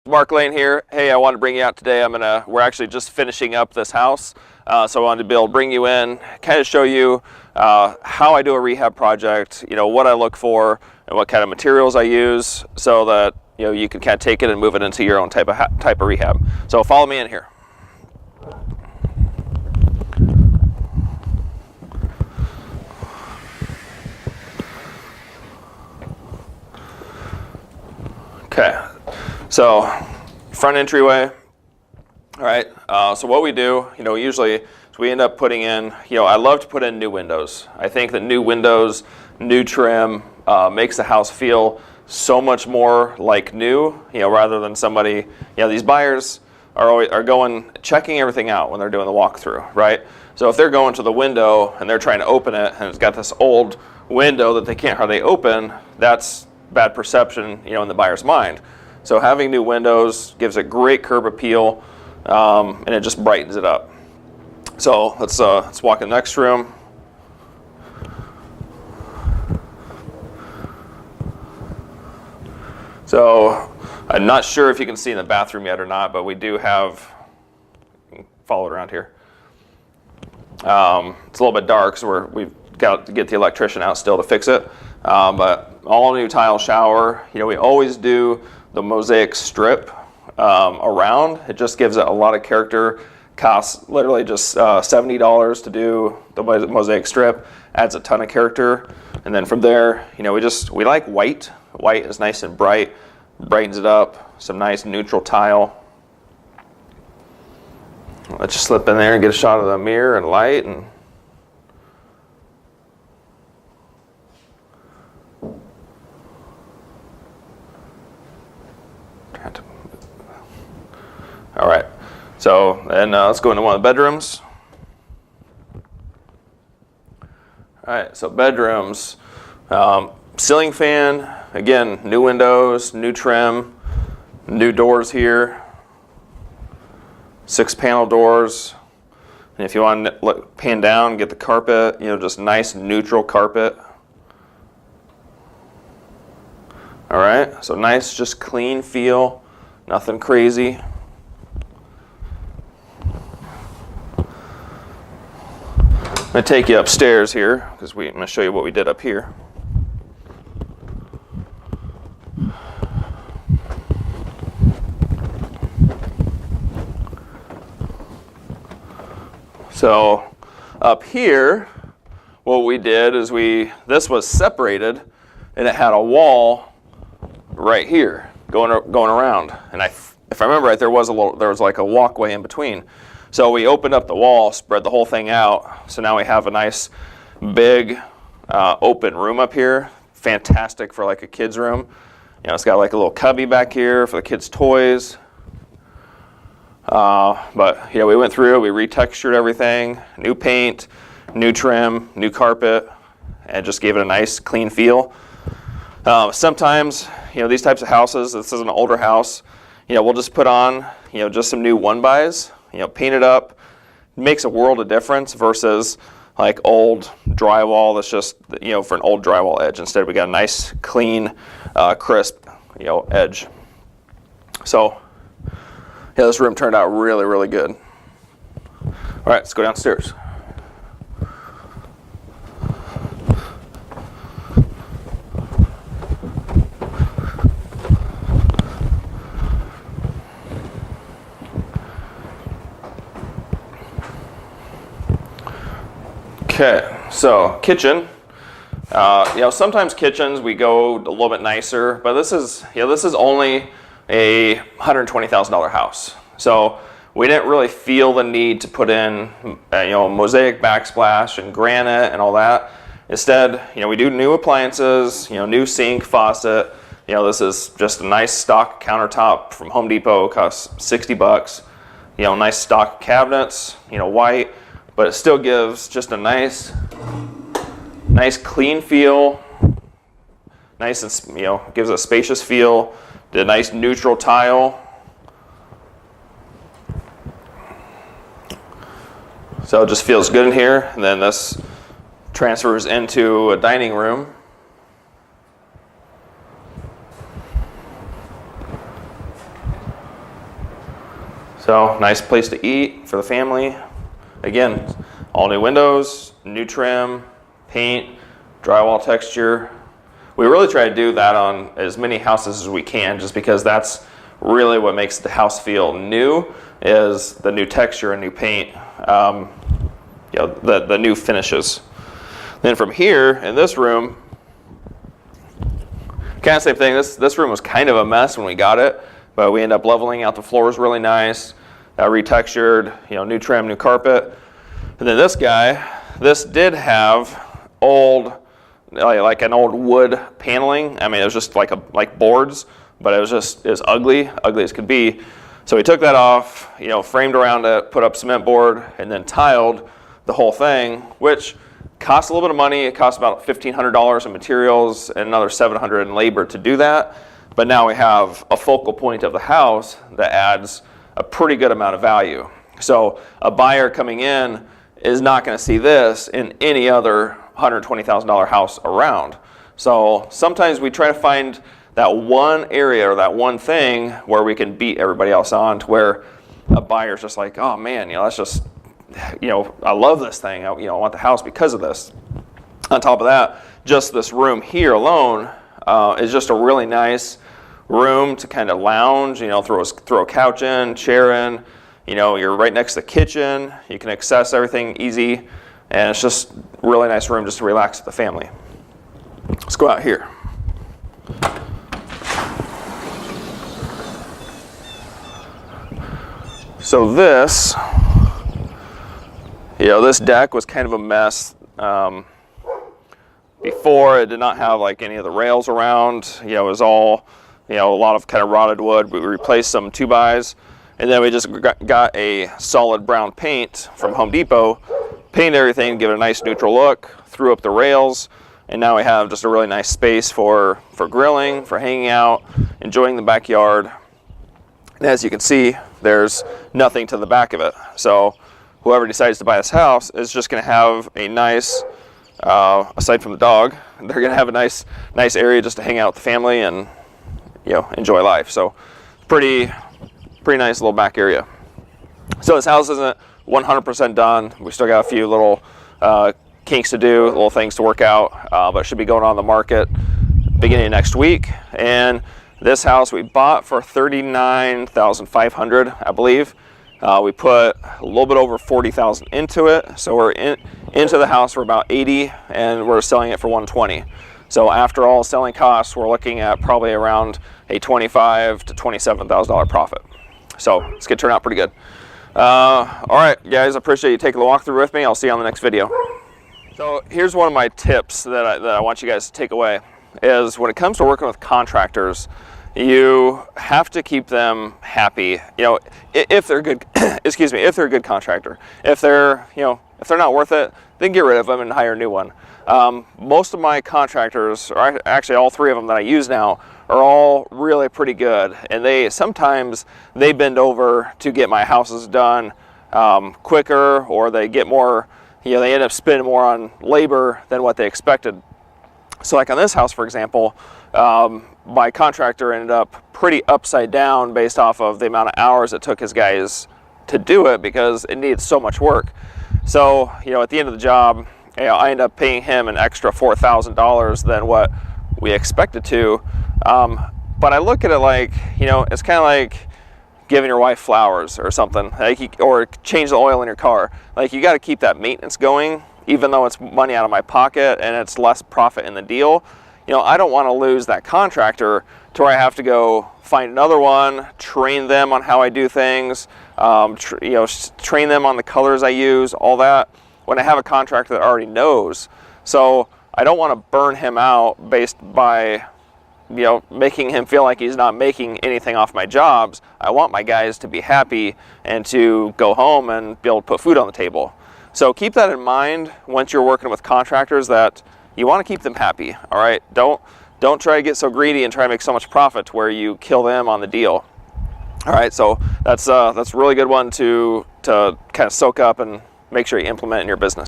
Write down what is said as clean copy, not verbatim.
Mark Lane here. Hey, I wanted to bring you out today. We're actually just finishing up this house. So I wanted to be able to bring you in, kind of show you how I do a rehab project, what I look for and what kind of materials I use so that, you can kind of take it and move it into your own type of rehab. So follow me in here. Okay, so front entryway. All right, so what we do, usually is we end up putting in, I love to put in new windows. I think that new windows, new trim makes the house feel so much more like new, rather than somebody, these buyers are checking everything out when they're doing the walkthrough, right? So if they're going to the window and they're trying to open it and it's got this old window that they can't hardly open, that's bad perception, in the buyer's mind. So having new windows gives a great curb appeal, and it just brightens it up. So let's walk in the next room. So I'm not sure if you can see in the bathroom yet or not, but we do have, follow it around here. It's a little bit dark, so we've got to get the electrician out still to fix it. But all new tile shower. We always do the mosaic strip around. It just gives it a lot of character. Costs literally just $70 to do the mosaic strip. Adds a ton of character. And then from there, we like white. White is nice and bright, brightens it up. Some nice neutral tile. Let's just slip in there and get a shot of the mirror and light and. All right, so then let's go into one of the bedrooms. All right, so bedrooms, ceiling fan, again, new windows, new trim, new doors here, 6-panel doors. And if you want to pan down, get the carpet, just nice neutral carpet. All right, so nice, just clean feel, nothing crazy. I'm going to take you upstairs here because I'm going to show you what we did up here. So up here, what we did is this was separated and it had a wall right here going around. And if I remember right, there was like a walkway in between. So we opened up the wall, spread the whole thing out. So now we have a nice big open room up here. Fantastic for like a kid's room. It's got like a little cubby back here for the kids' toys. But we went through, we retextured everything, new paint, new trim, new carpet, and just gave it a nice clean feel. Sometimes, these types of houses, this is an older house, we'll just put on, just some new one-bys. Paint it up. It makes a world of difference versus like old drywall that's just, for an old drywall edge. Instead, we got a nice, clean, crisp, edge. So, this room turned out really, really good. All right, let's go downstairs. Okay, so kitchen. Sometimes kitchens we go a little bit nicer, but this is only a $120,000 house. So we didn't really feel the need to put in mosaic backsplash and granite and all that. Instead, we do new appliances, new sink, faucet. This is just a nice stock countertop from Home Depot, costs $60. Nice stock cabinets, white. But it still gives just a nice clean feel, nice and gives a spacious feel. Did a nice neutral tile. So it just feels good in here. And then this transfers into a dining room. So nice place to eat for the family. Again, all new windows, new trim, paint, drywall texture. We really try to do that on as many houses as we can, just because that's really what makes the house feel new, is the new texture and new paint, the new finishes. Then from here, in this room, kind of same thing. This room was kind of a mess when we got it, but we ended up leveling out the floors really nice, retextured, new trim, new carpet. And then this guy, this did have old, like an old wood paneling. I mean, it was just like boards, but it was ugly as could be. So we took that off, framed around it, put up cement board, and then tiled the whole thing, which costs a little bit of money. It costs about $1,500 in materials and another $700 in labor to do that. But now we have a focal point of the house that adds a pretty good amount of value. So a buyer coming in is not going to see this in any other $120,000 house around. So sometimes we try to find that one area or that one thing where we can beat everybody else on, to where a buyer's just like, oh man, that's just, I love this thing. I want the house because of this. On top of that, just this room here alone is just a really nice room to kind of lounge, throw a couch in, chair in. You're right next to the kitchen. You can access everything easy. And it's just a really nice room just to relax with the family. Let's go out here. So this, this deck was kind of a mess. Before, it did not have like any of the rails around. It was all, a lot of kind of rotted wood. We replaced some 2x, and then we just got a solid brown paint from Home Depot, painted everything, give it a nice neutral look, threw up the rails, and now we have just a really nice space for grilling, for hanging out, enjoying the backyard. And as you can see, there's nothing to the back of it. So whoever decides to buy this house is just going to have a nice, aside from the dog, they're going to have a nice area just to hang out with the family and enjoy life. So pretty nice little back area. So this house isn't 100% done. We still got a few little kinks to do, little things to work out, but it should be going on the market beginning of next week. And this house we bought for $39,500, I believe. We put a little bit over $40,000 into it, so we're into the house for about $80,000, and we're selling it for $120,000. So after all selling costs, we're looking at probably around a $25,000 to $27,000 profit. So it's gonna turn out pretty good. All right, guys, I appreciate you taking the walkthrough with me. I'll see you on the next video. So here's one of my tips that I want you guys to take away, is when it comes to working with contractors, you have to keep them happy. If they're good, excuse me, if they're a good contractor. If they're not worth it, then get rid of them and hire a new one. Most of my contractors, or actually all three of them that I use now, are all really pretty good, and sometimes they bend over to get my houses done quicker, or they get more, they end up spending more on labor than what they expected. So like on this house, for example, my contractor ended up pretty upside down based off of the amount of hours it took his guys to do it, because it needed so much work. So at the end of the job, I ended up paying him an extra $4,000 than what we expected to. But I look at it like, it's kind of like giving your wife flowers or something, or change the oil in your car. Like, you got to keep that maintenance going, even though it's money out of my pocket and it's less profit in the deal. I don't want to lose that contractor to where I have to go find another one, train them on how I do things, train them on the colors I use, all that, when I have a contractor that already knows. So I don't want to burn him out based by making him feel like he's not making anything off my jobs. I want my guys to be happy and to go home and be able to put food on the table. So keep that in mind once you're working with contractors, that you want to keep them happy. All right, don't try to get so greedy and try to make so much profit to where you kill them on the deal. All right, so that's a really good one to kind of soak up and make sure you implement in your business.